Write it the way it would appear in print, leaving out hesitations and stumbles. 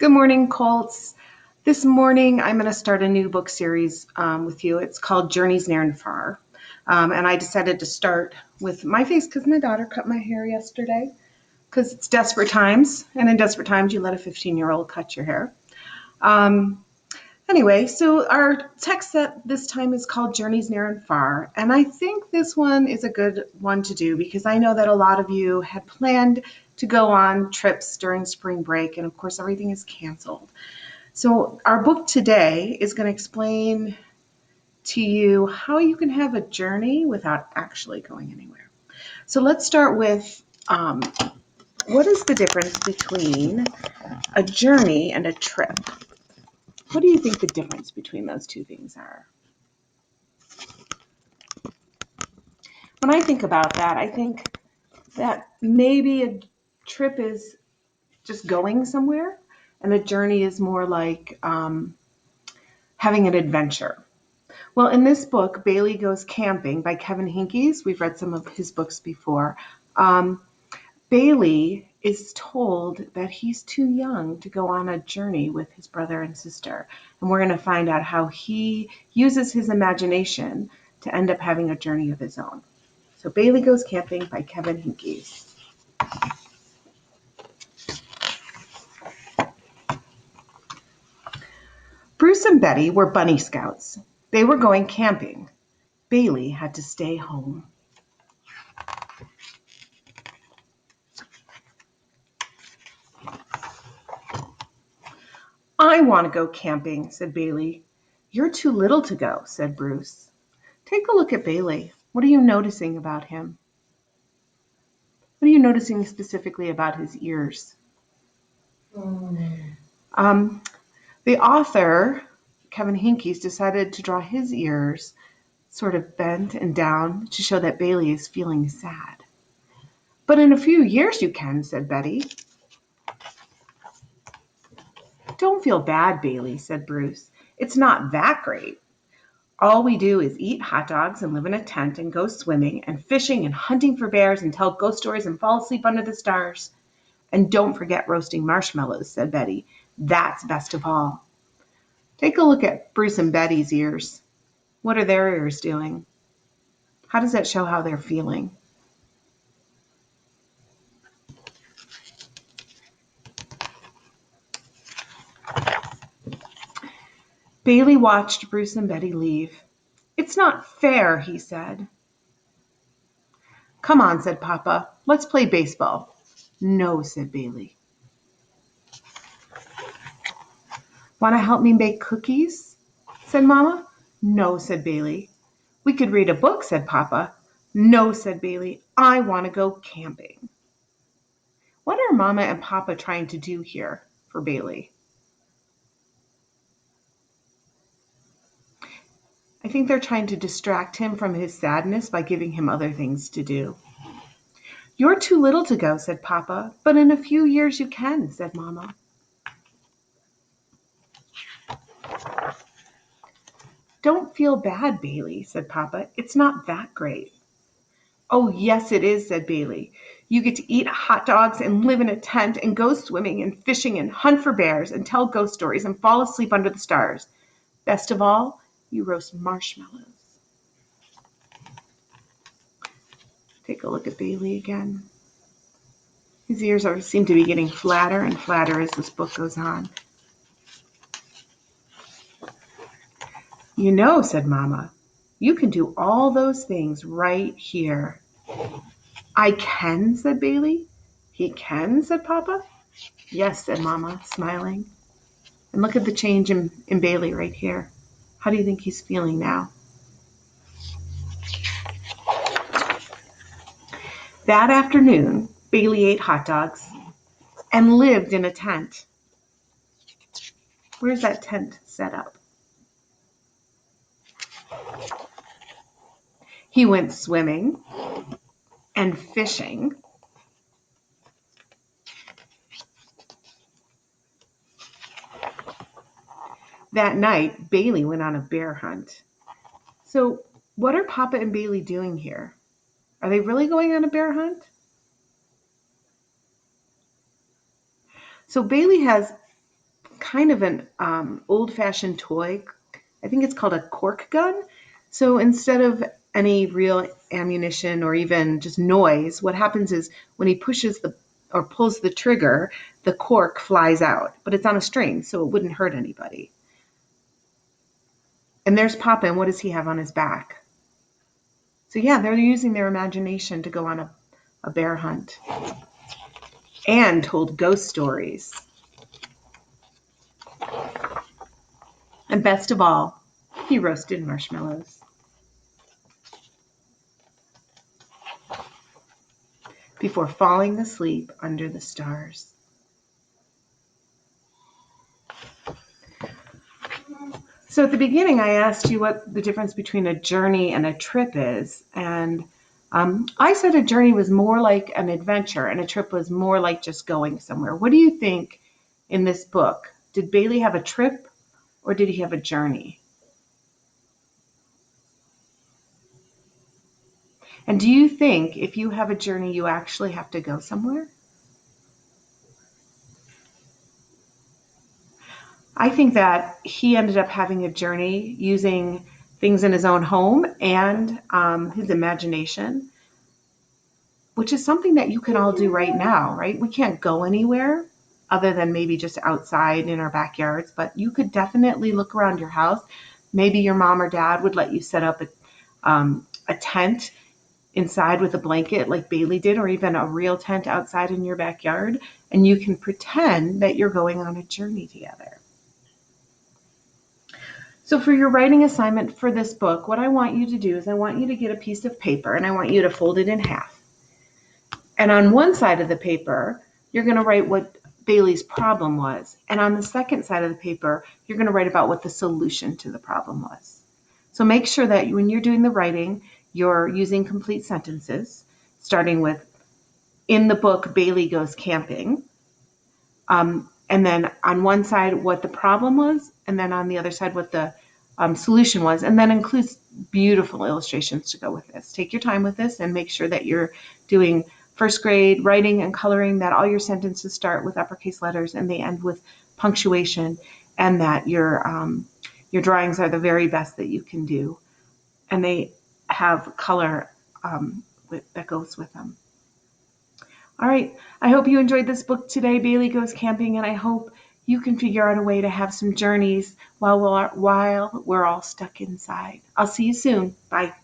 Good morning, Colts. This morning, I'm going to start a new book series with you. It's called Journeys Near and Far. And I decided to start with my face because my daughter cut my hair yesterday because it's desperate times. And in desperate times, you let a 15-year-old cut your hair. Um, Anyway, so our text set this time is called Journeys Near and Far. And I think this one is a good one to do because I know that a lot of you had planned to go on trips during spring break. And of course, everything is canceled. So our book today is going to explain to you how you can have a journey without actually going anywhere. So let's start with what is the difference between a journey and a trip? What do you think the difference between those two things are? When I think about that, I think that maybe a trip is just going somewhere, and a journey is more like having an adventure. Well, in this book, Bailey Goes Camping by Kevin Hinkes, we've read some of his books before. Bailey is told that he's too young to go on a journey with his brother and sister. And we're going to find out how he uses his imagination to end up having a journey of his own. So Bailey Goes Camping by Kevin Hinkes. Bruce and Betty were bunny scouts. They were going camping. Bailey had to stay home. I want to go camping, said Bailey. You're too little to go, said Bruce. Take a look at Bailey. What are you noticing about him? What are you noticing specifically about his ears? Um, the author, Kevin Hinkes, decided to draw his ears sort of bent and down to show that Bailey is feeling sad. But in a few years you can, said Betty. Don't feel bad, Bailey, said Bruce. It's not that great. All we do is eat hot dogs and live in a tent and go swimming and fishing and hunting for bears and tell ghost stories and fall asleep under the stars. And don't forget roasting marshmallows, said Betty. That's best of all. Take a look at Bruce and Betty's ears. What are their ears doing? How does that show how they're feeling? Bailey watched Bruce and Betty leave. It's not fair, he said. Come on, said Papa. Let's play baseball. No, said Bailey. Want to help me bake cookies? Said Mama. No, said Bailey. We could read a book, said Papa. No, said Bailey. I want to go camping. What are Mama and Papa trying to do here for Bailey? I think they're trying to distract him from his sadness by giving him other things to do. You're too little to go, said Papa, but in a few years you can, said Mama. Don't feel bad, Bailey, said Papa. It's not that great. Oh, yes, it is, said Bailey. You get to eat hot dogs and live in a tent and go swimming and fishing and hunt for bears and tell ghost stories and fall asleep under the stars. Best of all, you roast marshmallows. Take a look at Bailey again. His ears seem to be getting flatter and flatter as this book goes on. You know, said Mama, you can do all those things right here. I can, said Bailey. He can, said Papa. Yes, said Mama, smiling. And look at the change in Bailey right here. How do you think he's feeling now? That afternoon, Bailey ate hot dogs and lived in a tent. Where's that tent set up? He went swimming and fishing. That night, Bailey went on a bear hunt. So, what are Papa and Bailey doing here? Are they really going on a bear hunt? So Bailey has kind of an old-fashioned toy. I think it's called a cork gun. So instead of any real ammunition or even just noise, what happens is when he pushes the or pulls the trigger, the cork flies out, but it's on a string, so it wouldn't hurt anybody. And there's Papa, what does he have on his back? So yeah, they're using their imagination to go on a bear hunt and told ghost stories. And best of all, he roasted marshmallows before falling asleep under the stars. So at the beginning, I asked you what the difference between a journey and a trip is. And I said a journey was more like an adventure and a trip was more like just going somewhere. What do you think in this book? Did Bailey have a trip or did he have a journey? And do you think if you have a journey, you actually have to go somewhere? I think that he ended up having a journey using things in his own home and his imagination, which is something that you can all do right now, right? We can't go anywhere other than maybe just outside in our backyards, but you could definitely look around your house. Maybe your mom or dad would let you set up a tent inside with a blanket like Bailey did, or even a real tent outside in your backyard, and you can pretend that you're going on a journey together. So for your writing assignment for this book, what I want you to do is I want you to get a piece of paper and I want you to fold it in half. And on one side of the paper, you're going to write what Bailey's problem was. And on the second side of the paper, you're going to write about what the solution to the problem was. So make sure that when you're doing the writing, you're using complete sentences, starting with, in the book, Bailey goes camping. And then on one side, what the problem was, and then on the other side, what the solution was, and then includes beautiful illustrations to go with this. Take your time with this and make sure that you're doing first grade writing and coloring, that all your sentences start with uppercase letters and they end with punctuation, and that your drawings are the very best that you can do, and they have color that goes with them. All right, I hope you enjoyed this book today, Bailey Goes Camping, and I hope you can figure out a way to have some journeys while we're all stuck inside. I'll see you soon. Bye.